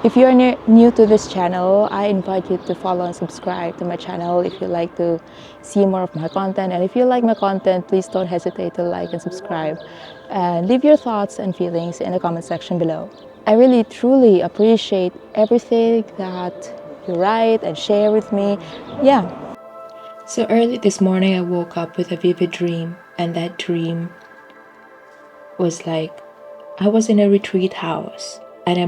If you're new to this channel, I invite you to follow and subscribe to my channel if you like to see more of my content. And if you like my content, please don't hesitate to like and subscribe. And leave your thoughts and feelings in the comment section below. I really truly appreciate everything that you write and share with me. Yeah. So early this morning, I woke up with a vivid dream, and that dream was like I was in a retreat house, and I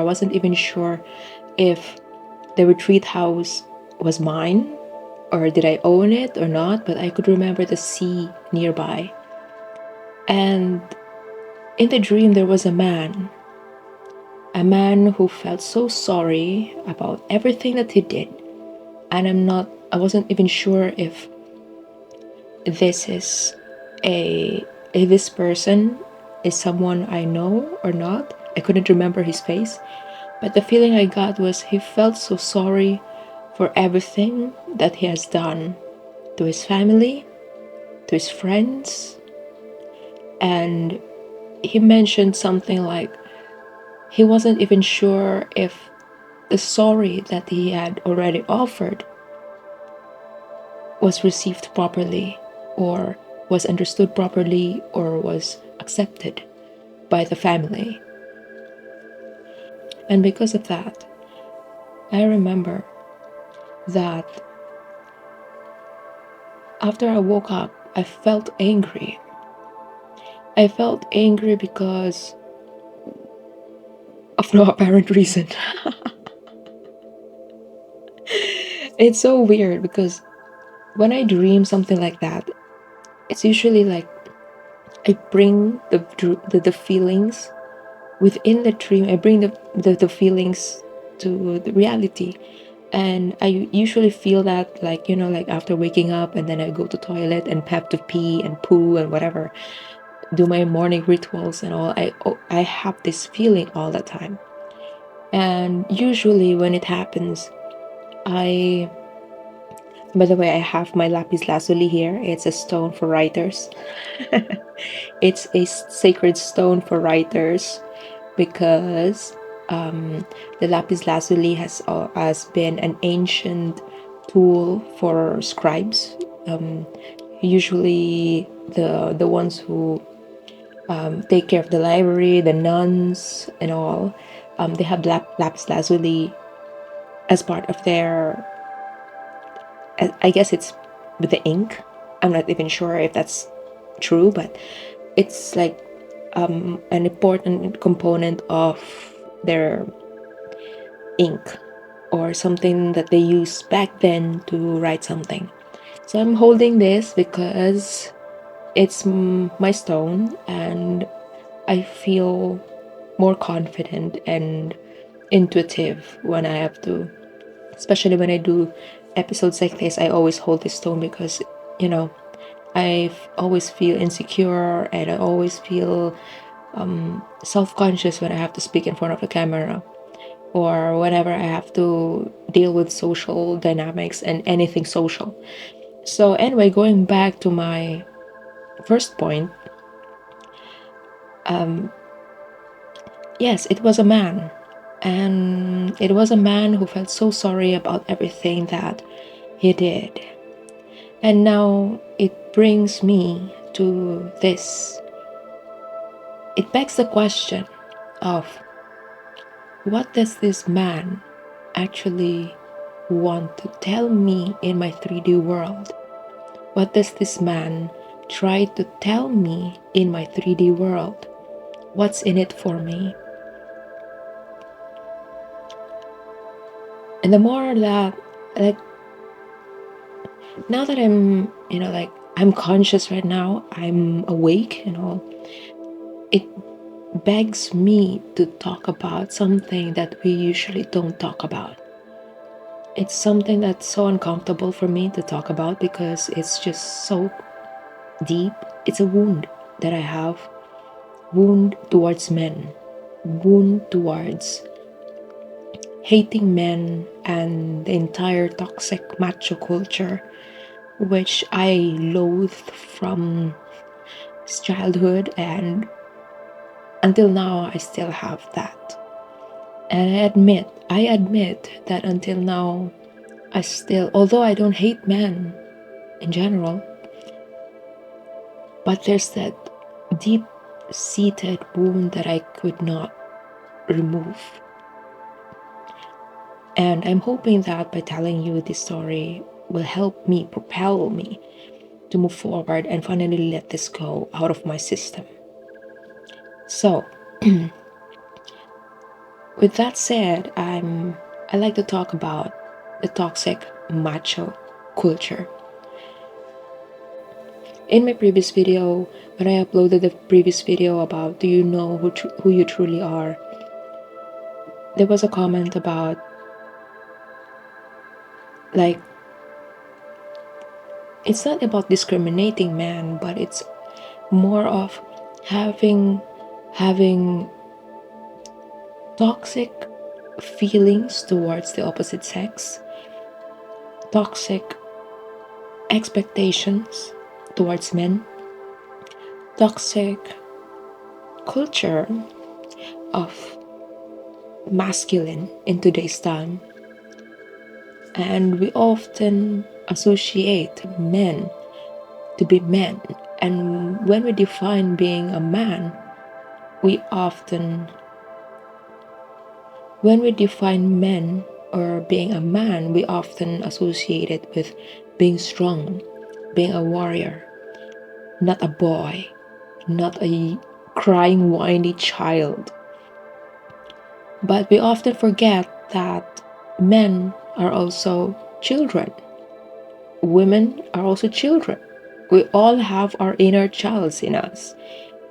wasn't even sure if the retreat house was mine or did I own it or not, but I could remember the sea nearby. And in the dream, there was a man who felt so sorry about everything that he did. And I wasn't even sure if this is if this person is someone I know or not. I couldn't remember his face, but the feeling I got was he felt so sorry for everything that he has done to his family, to his friends, and he mentioned something like he wasn't even sure if the sorry that he had already offered was received properly, or was understood properly, or was accepted by the family. And because of that, I remember that after I woke up, I felt angry. I felt angry because of no apparent reason. It's so weird because when I dream something like that, it's usually like I bring the feelings within the dream. I bring the feelings to the reality. And I usually feel that like, like after waking up, and then I go to toilet and have to pee and poo and whatever, do my morning rituals and all. I have this feeling all the time. And usually when it happens, by the way, I have my lapis lazuli here. It's a stone for writers. It's a sacred stone for writers because the lapis lazuli has been an ancient tool for scribes. Usually the ones who take care of the library, the nuns and all, they have lapis lazuli as part of their, I guess it's with the ink. I'm not even sure if that's true, but it's like an important component of their ink, or something that they used back then to write something. So I'm holding this because it's my stone, and I feel more confident and intuitive when I have to, especially when I do episodes like this. I always hold this stone because, I always feel insecure, and I always feel self-conscious when I have to speak in front of the camera, or whenever I have to deal with social dynamics and anything social. So anyway, going back to my first point, yes, it was a man. And it was a man who felt so sorry about everything that he did. And now it brings me to this. It begs the question of, what does this man actually want to tell me in my 3D world? What does this man try to tell me in my 3D world? What's in it for me? And the more that, like, now that I'm, I'm conscious right now, I'm awake and all, it begs me to talk about something that we usually don't talk about. It's something that's so uncomfortable for me to talk about because it's just so deep. It's a wound that I have. Wound towards men. Wound towards hating men and the entire toxic macho culture, which I loathed from childhood, and until now I still have that. And I admit that until now, although I don't hate men in general, but there's that deep seated wound that I could not remove. And I'm hoping that by telling you this story will help me, propel me to move forward and finally let this go out of my system. So, with that said, I like to talk about the toxic macho culture. In my previous video, when I uploaded the previous video about do you know who you truly are, there was a comment about like it's not about discriminating men, but it's more of having toxic feelings towards the opposite sex, toxic expectations towards men, toxic culture of masculine in today's time. And we often associate men to be men. And when we define being a man, when we define men or being a man, we often associate it with being strong, being a warrior, not a boy, not a crying, whiny child. But we often forget that men are also children. Women are also children. We all have our inner childs in us.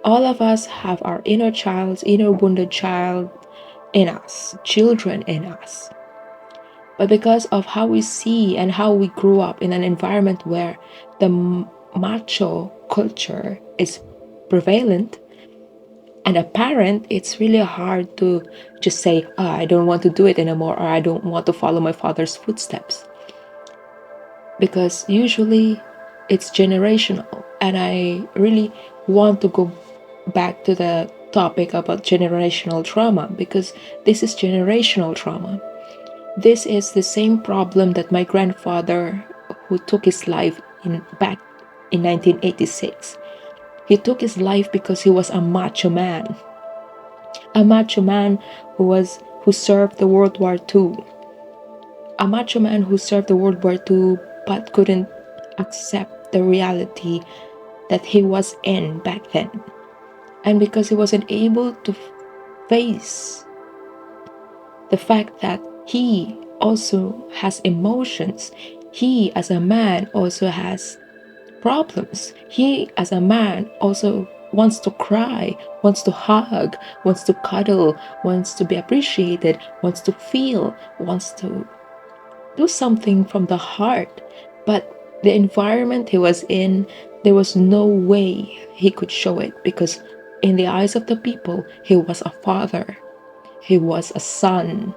All of us have our inner child, inner wounded child in us, children in us. But because of how we see and how we grew up in an environment where the macho culture is prevalent and apparent, it's really hard to just say, I don't want to do it anymore, or I don't want to follow my father's footsteps. Because usually it's generational. And I really want to go back to the topic about generational trauma, because this is generational trauma. This is the same problem that my grandfather, who took his life back in 1986, he took his life because he was a macho man. A macho man who served the World War II. A macho man who served the World War II but couldn't accept the reality that he was in back then. And because he wasn't able to face the fact that he also has emotions, he as a man also has problems. He as a man also wants to cry, wants to hug, wants to cuddle, wants to be appreciated, wants to feel, wants to do something from the heart. But the environment he was in, there was no way he could show it, because in the eyes of the people, he was a father, he was a son,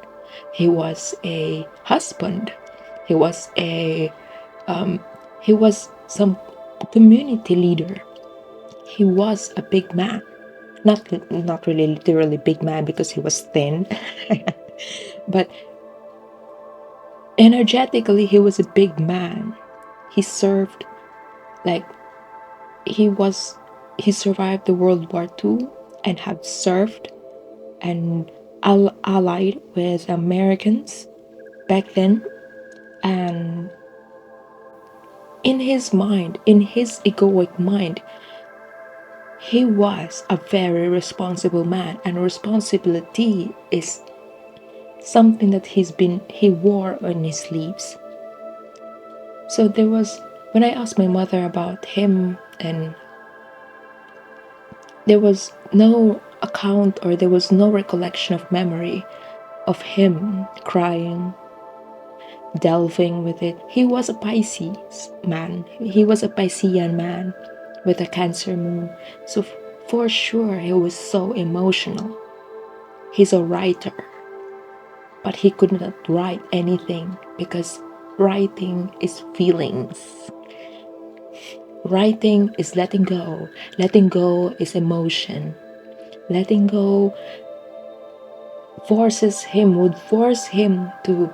he was a husband, he was some community leader. He was a big man, not really literally big man because he was thin, but energetically he was a big man. He served like he survived the World War II and had served and allied with Americans back then. And in his mind, in his egoic mind, he was a very responsible man, and responsibility is something that he wore on his sleeves. So when I asked my mother about him, and there was no account or there was no recollection of memory of him crying, delving with it. He was a Pisces man. He was a Piscean man with a Cancer moon. So for sure, he was so emotional. He's a writer, but he could not write anything because writing is feelings. Writing is letting go. Letting go is emotion. Letting go would force him to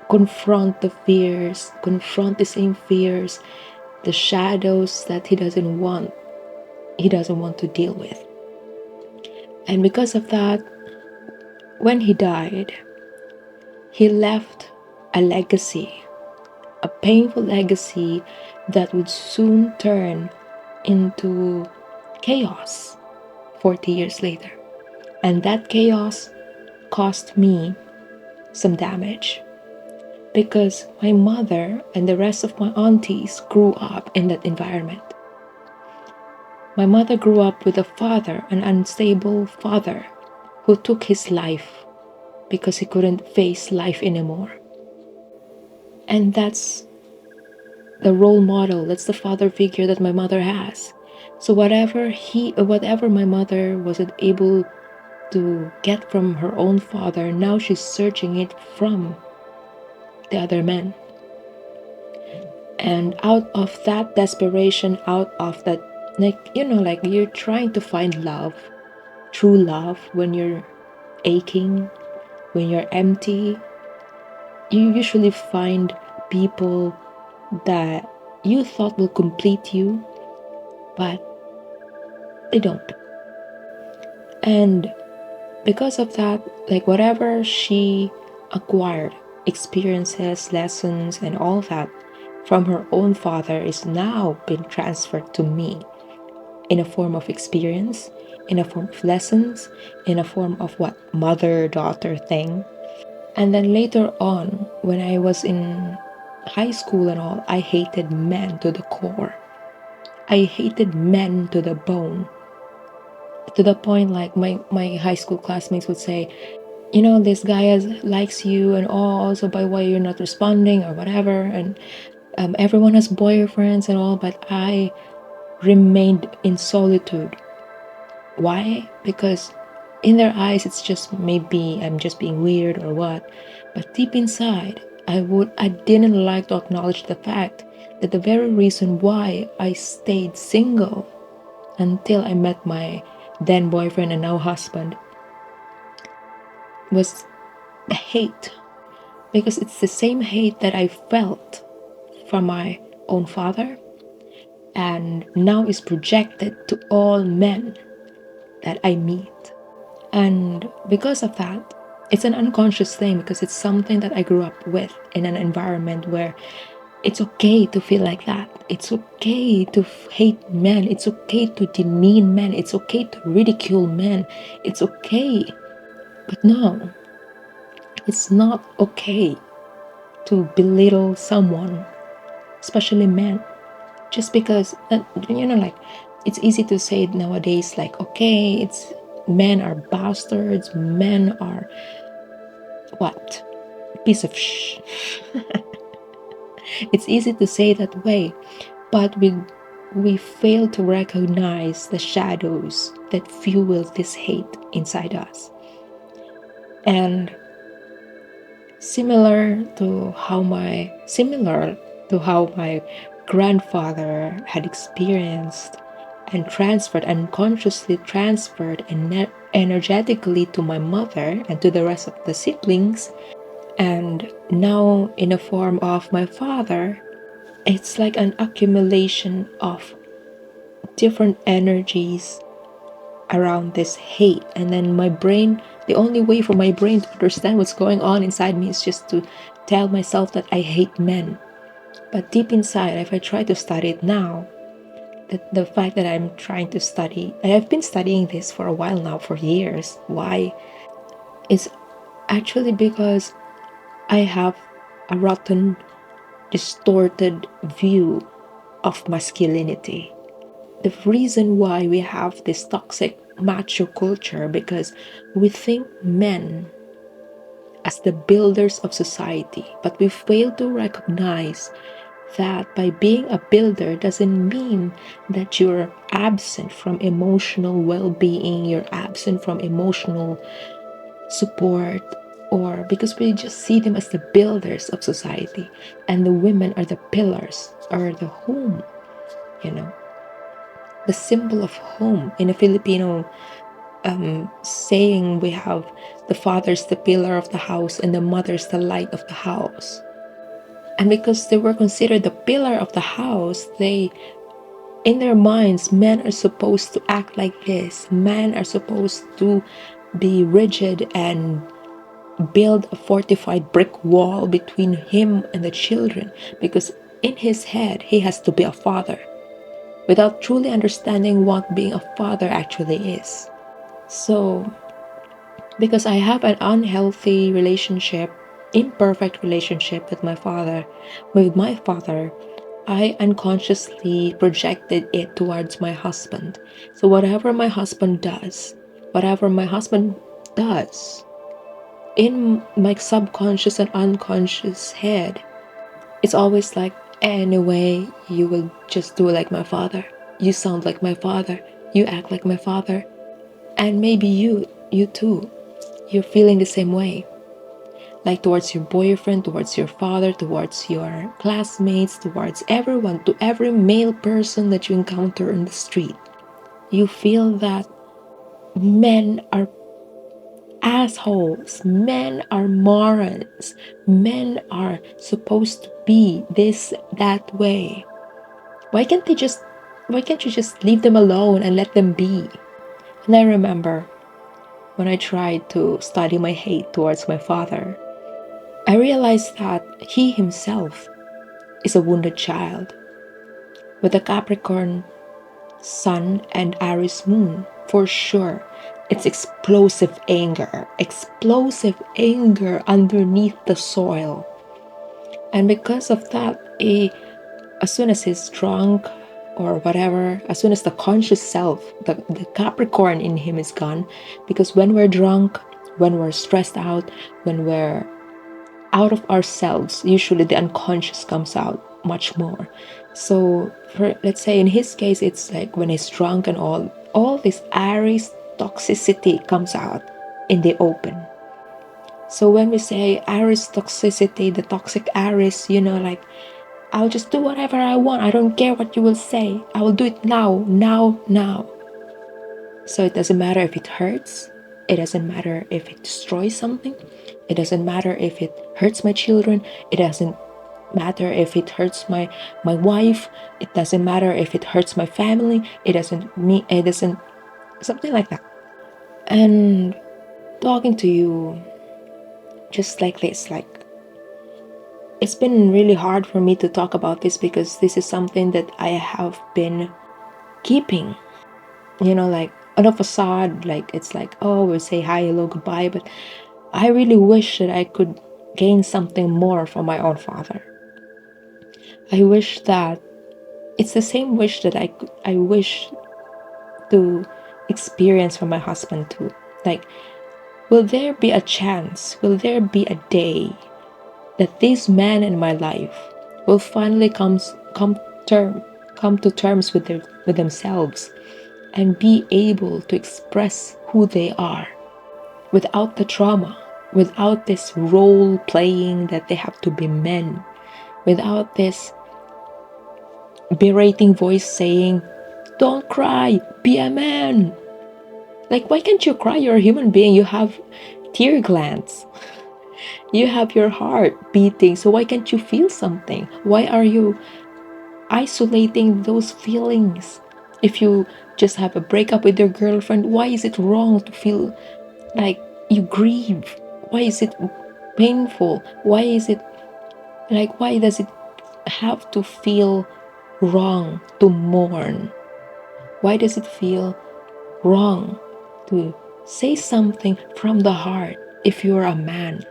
confront the fears, confront the same fears, the shadows that he doesn't want to deal with. And because of that, when he died, he left a legacy, a painful legacy that would soon turn into chaos 40 years later. And that chaos caused me some damage because my mother and the rest of my aunties grew up in that environment. My mother grew up with a father, an unstable father, who took his life because he couldn't face life anymore. And that's the role model, that's the father figure that my mother has. So whatever my mother wasn't able to get from her own father, now she's searching it from the other men. And out of that desperation, out of that, like you're trying to find love, true love, when you're aching, when you're empty, you usually find people that you thought will complete you, but they don't. And because of that, like whatever she acquired, experiences, lessons, and all that from her own father is now been transferred to me in a form of experience, in a form of lessons, in a form of what mother-daughter thing. And then later on, when I was in high school and all, I hated men to the core. I hated men to the bone. To the point like my high school classmates would say, this guy likes you and all, so by why you're not responding or whatever. And everyone has boyfriends and all, but I remained in solitude. Why? Because in their eyes, it's just maybe I'm just being weird or what. But deep inside, I didn't like to acknowledge the fact that the very reason why I stayed single until I met my then boyfriend and now husband was the hate. Because it's the same hate that I felt from my own father and now is projected to all men that I meet. And because of that, it's an unconscious thing because it's something that I grew up with in an environment where it's okay to feel like that. It's okay to hate men. It's okay to demean men. It's okay to ridicule men. It's okay. But no, it's not okay to belittle someone, especially men, just because, like, it's easy to say nowadays, like, okay, it's men are bastards, men are what? Piece of shh. It's easy to say that way, but we fail to recognize the shadows that fuel this hate inside us. And similar to how my grandfather had experienced and transferred, unconsciously transferred energetically to my mother and to the rest of the siblings, and now in the form of my father, it's like an accumulation of different energies around this hate. And then my brain, the only way for my brain to understand what's going on inside me is just to tell myself that I hate men. But deep inside, if I try to study it now, the fact that I'm trying to study, and I've been studying this for a while now, for years. Why? It's actually because I have a rotten, distorted view of masculinity. The reason why we have this toxic macho culture, because we think men as the builders of society, but we fail to recognize that by being a builder doesn't mean that you're absent from emotional well-being, you're absent from emotional support, or because we just see them as the builders of society and the women are the pillars or the home, the symbol of home in a Filipino saying we have the father's the pillar of the house and the mother's the light of the house. And because they were considered the pillar of the house, in their minds, men are supposed to act like this. Men are supposed to be rigid and build a fortified brick wall between him and the children, because in his head, he has to be a father, without truly understanding what being a father actually is. So, because I have an unhealthy relationship, imperfect relationship with my father, I unconsciously projected it towards my husband. So whatever my husband does, in my subconscious and unconscious head, it's always like, anyway, you will just do like my father. You sound like my father. You act like my father. And maybe you too, you're feeling the same way. Like towards your boyfriend, towards your father, towards your classmates, towards everyone, to every male person that you encounter in the street. You feel that men are assholes, men are morons, men are supposed to be this, that way. Why can't you just leave them alone and let them be? And I remember when I tried to study my hate towards my father, I realized that he himself is a wounded child with a Capricorn sun and Aries moon. For sure, it's explosive anger underneath the soil. And because of that, as soon as he's drunk or whatever, as soon as the conscious self, the Capricorn in him is gone, because when we're drunk, when we're stressed out, when we're out of ourselves, usually the unconscious comes out much more. So let's say in his case, it's like when he's drunk and all this Aries toxicity comes out in the open. So when we say Aries toxicity, the toxic Aries, like, I'll just do whatever I want. I don't care what you will say. I will do it now. So it doesn't matter if it hurts. It doesn't matter if it destroys something. It doesn't matter if it hurts my children. It doesn't matter if it hurts my wife. It doesn't matter if it hurts my family. It doesn't something like that. And talking to you just like this, like, it's been really hard for me to talk about this because this is something that I have been keeping, like on a facade. Like, it's like, oh, we'll say hi, hello, goodbye, but I really wish that I could gain something more from my own father. I wish that it's the same wish that I wish to experience from my husband too. Like, will there be a chance, will there be a day that this man in my life will finally come to terms with themselves and be able to express who they are without the trauma, without this role playing that they have to be men, without this berating voice saying, don't cry, be a man. Like, why can't you cry? You're a human being. You have tear glands. You have your heart beating. So why can't you feel something? Why are you isolating those feelings? If you just have a breakup with your girlfriend, why is it wrong to feel like you grieve? Why is it painful? Why does it have to feel wrong to mourn? Why does it feel wrong to say something from the heart if you're a man?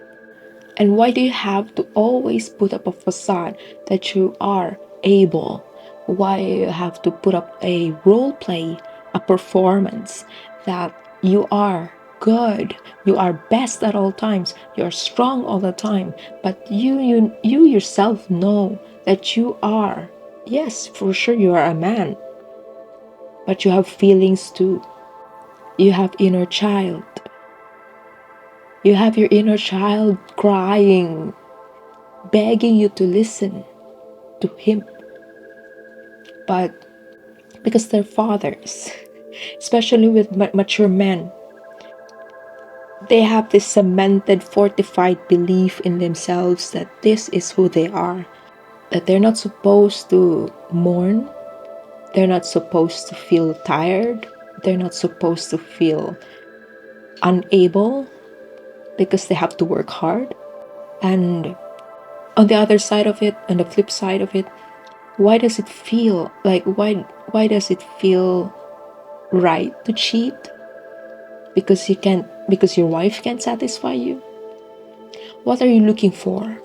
And why do you have to always put up a facade that you are able? Why you have to put up a role play, a performance that you are good, you are best at all times, you're strong all the time, but you yourself know that you are, yes, for sure you are a man, but you have feelings too. You have inner child. You have your inner child crying, begging you to listen to him. But because they're fathers, especially with mature men, They have this cemented, fortified belief in themselves that this is who they are, that they're not supposed to mourn, they're not supposed to feel tired, they're not supposed to feel unable because they have to work hard. And on the other side of it, on the flip side of it, why does it feel like why does it feel right to cheat? Because your wife can't satisfy you? What are you looking for?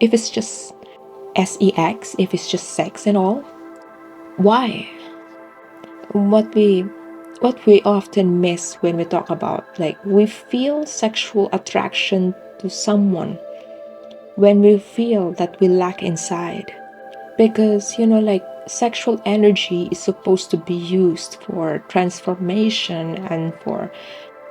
If it's just sex, if it's just sex and all, why? What we often miss when we talk about, like, we feel sexual attraction to someone when we feel that we lack inside. Because, like, sexual energy is supposed to be used for transformation and for,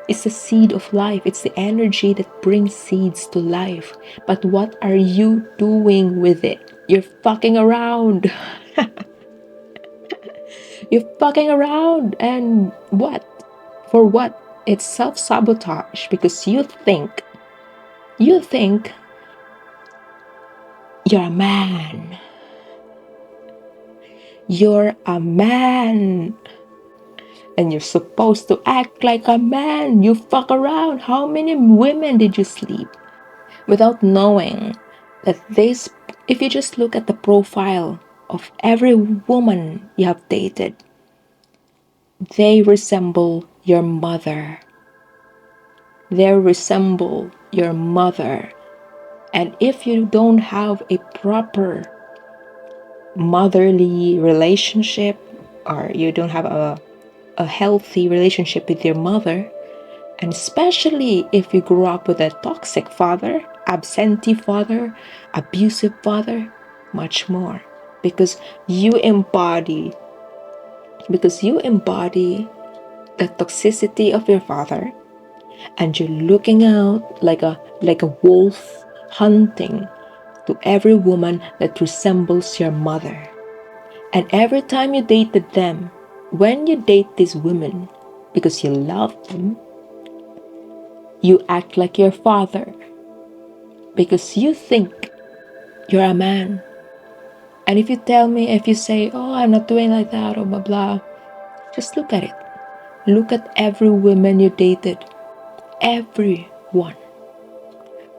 it's the seed of life. It's the energy that brings seeds to life. But what are you doing with it? You're fucking around. You're fucking around. And what? For what? It's self-sabotage because you think you're a man. You're a man. And you're supposed to act like a man. You fuck around. How many women did you sleep? Without knowing that this, if you just look at the profile of every woman you have dated, they resemble your mother. They resemble your mother. And if you don't have a proper motherly relationship, or you don't have a healthy relationship with your mother, and especially if you grew up with a toxic father, absentee father, abusive father, much more, because you embody the toxicity of your father, and you're looking out like a wolf hunting to every woman that resembles your mother. And every time you dated them, when you date these women because you love them, you act like your father because you think you're a man. And if you say, oh, I'm not doing like that, or blah, blah, just look at it. Look at every woman you dated. Everyone.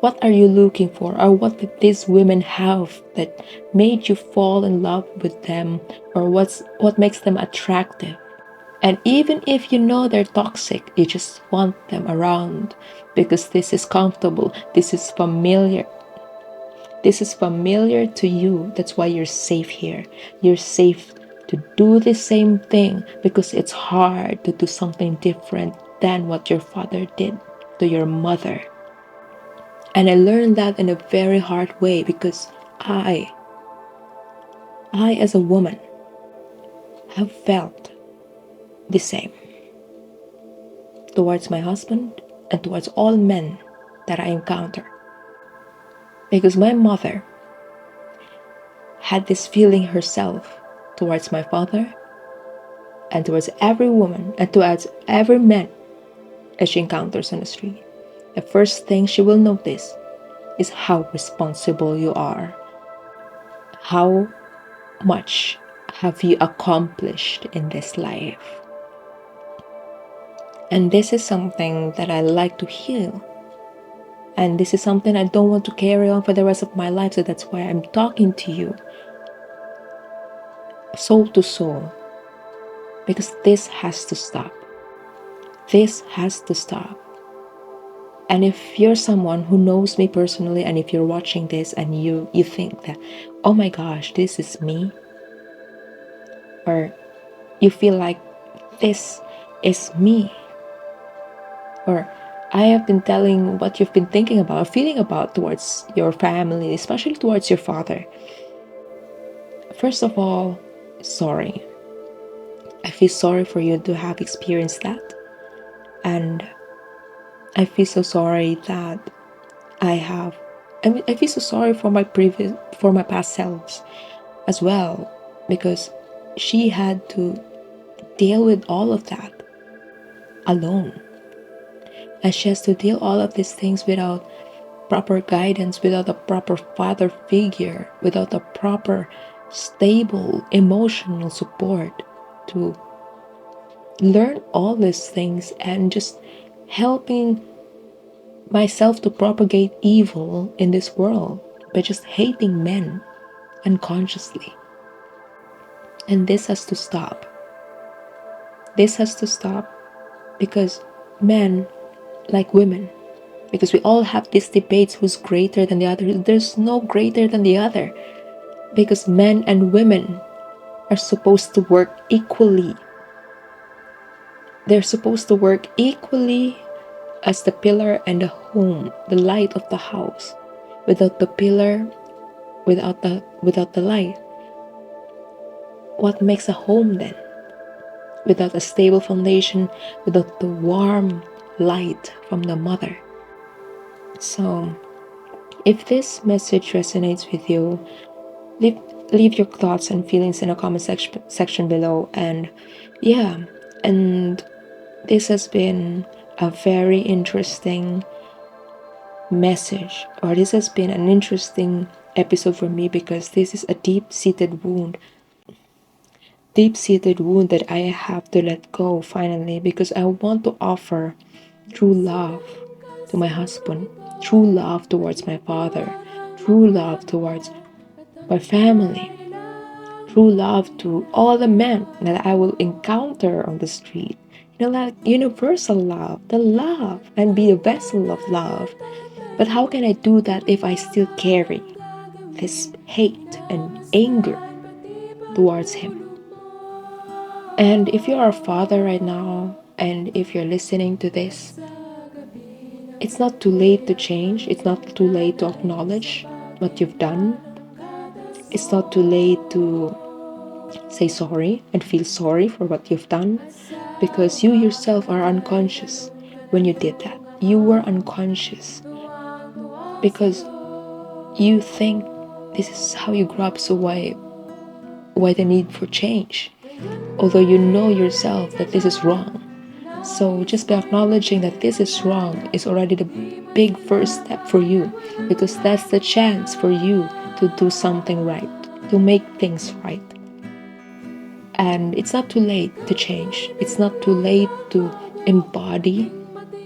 What are you looking for? Or what did these women have that made you fall in love with them? Or what makes them attractive? And even if you know they're toxic, you just want them around because this is comfortable, this is familiar. This is familiar to you. That's why you're safe here. You're safe to do the same thing because it's hard to do something different than what your father did to your mother. And I learned that in a very hard way because I as a woman, have felt the same towards my husband and towards all men that I encounter. Because my mother had this feeling herself towards my father and towards every woman and towards every man as she encounters on the street. The first thing she will notice is how responsible you are. How much have you accomplished in this life? And this is something that I like to heal. And this is something I don't want to carry on for the rest of my life. So that's why I'm talking to you soul to soul. Because this has to stop. This has to stop. And if you're someone who knows me personally, and if you're watching this and you think that, oh my gosh, this is me, or you feel like this is me, or I have been telling what you've been thinking about or feeling about towards your family, especially towards your father. First of all, sorry. I feel sorry for you to have experienced that. And I feel so sorry that I feel so sorry for my past selves as well, because she had to deal with all of that alone. And she has to deal all of these things without proper guidance, without a proper father figure, without a proper stable emotional support to learn all these things, and just helping myself to propagate evil in this world by just hating men unconsciously. And this has to stop. This has to stop because men, like women, because we all have these debates who's greater than the other. There's no greater than the other, because men and women are supposed to work equally. They're supposed to work equally as the pillar and the home, the light of the house. Without the pillar, without the light, what makes a home then? Without a stable foundation, without the warm light from the mother. So, if this message resonates with you, leave your thoughts and feelings in the comment section below. And yeah, and this has been a very interesting message, or this has been an interesting episode for me, because this is a deep-seated wound that I have to let go finally, because I want to offer true love to my husband, true love towards my father, true love towards my family, true love to all the men that I will encounter on the street. Like universal love, the love, and be a vessel of love. But how can I do that if I still carry this hate and anger towards him? And if you are a father right now, and if you're listening to this, it's not too late to change. It's not too late to acknowledge what you've done. It's not too late to say sorry and feel sorry for what you've done, because you yourself are unconscious when you did that. You were unconscious because you think this is how you grew up, so why the need for change? Although you know yourself that this is wrong. So just by acknowledging that this is wrong is already the big first step for you, because that's the chance for you to do something right, to make things right. And it's not too late to change. It's not too late to embody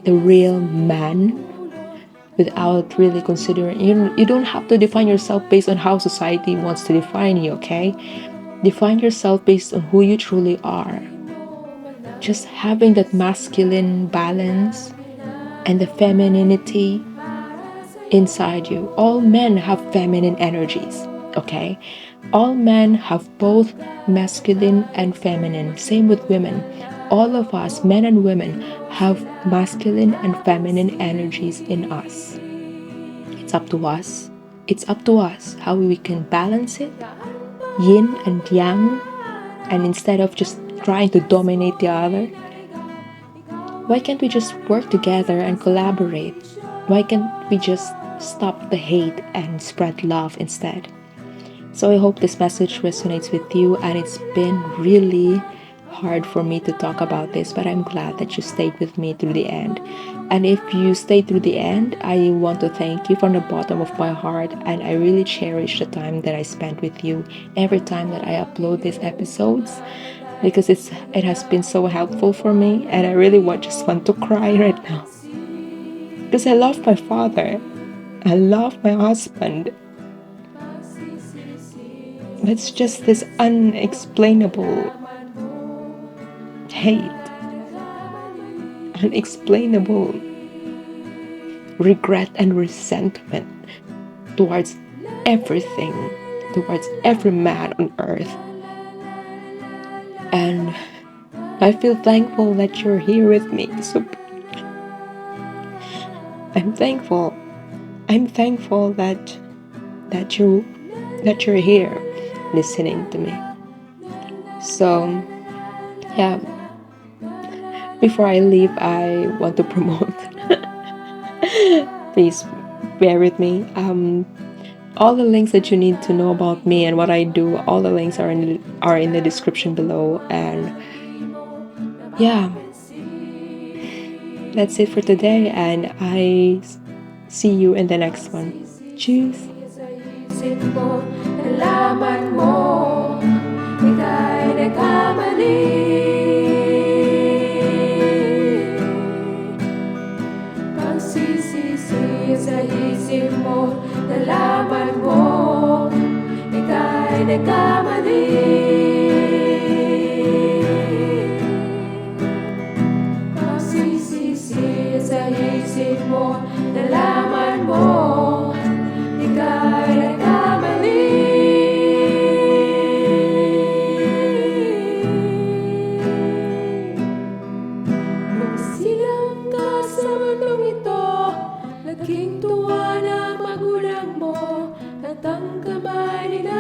the real man without really considering. You don't have to define yourself based on how society wants to define you, okay? Define yourself based on who you truly are. Just having that masculine balance and the femininity inside you. All men have feminine energies, okay? All men have both masculine and feminine. Same with women. All of us, men and women, have masculine and feminine energies in us. It's up to us. It's up to us how we can balance it, yin and yang, and instead of just trying to dominate the other, why can't we just work together and collaborate? Why can't we just stop the hate and spread love instead? So I hope this message resonates with you, and it's been really hard for me to talk about this, but I'm glad that you stayed with me through the end. And if you stayed through the end, I want to thank you from the bottom of my heart, and I really cherish the time that I spent with you every time that I upload these episodes, because it has been so helpful for me, and I really just want to cry right now. Because I love my father, I love my husband. It's just this unexplainable hate, unexplainable regret and resentment towards everything, towards every man on earth. And I feel thankful that you're here with me. So I'm thankful that you're here listening to me. So yeah, before I leave, I want to promote please bear with me. All the links that you need to know about me and what I do, all the links are in the description below. And yeah, that's it for today, and I see you in the next one. Cheers! Isip mo, nalaman mo, ika'y nagkamali. Pagsisisi sa isip mo, nalaman mo, ika'y nagkamali. Pagsisisi sa isip mo, nalaman mo, ika'y nagkamali. Magsilang ka sa mundong ito, naging tuwa na magulang mo, at ang kamay nila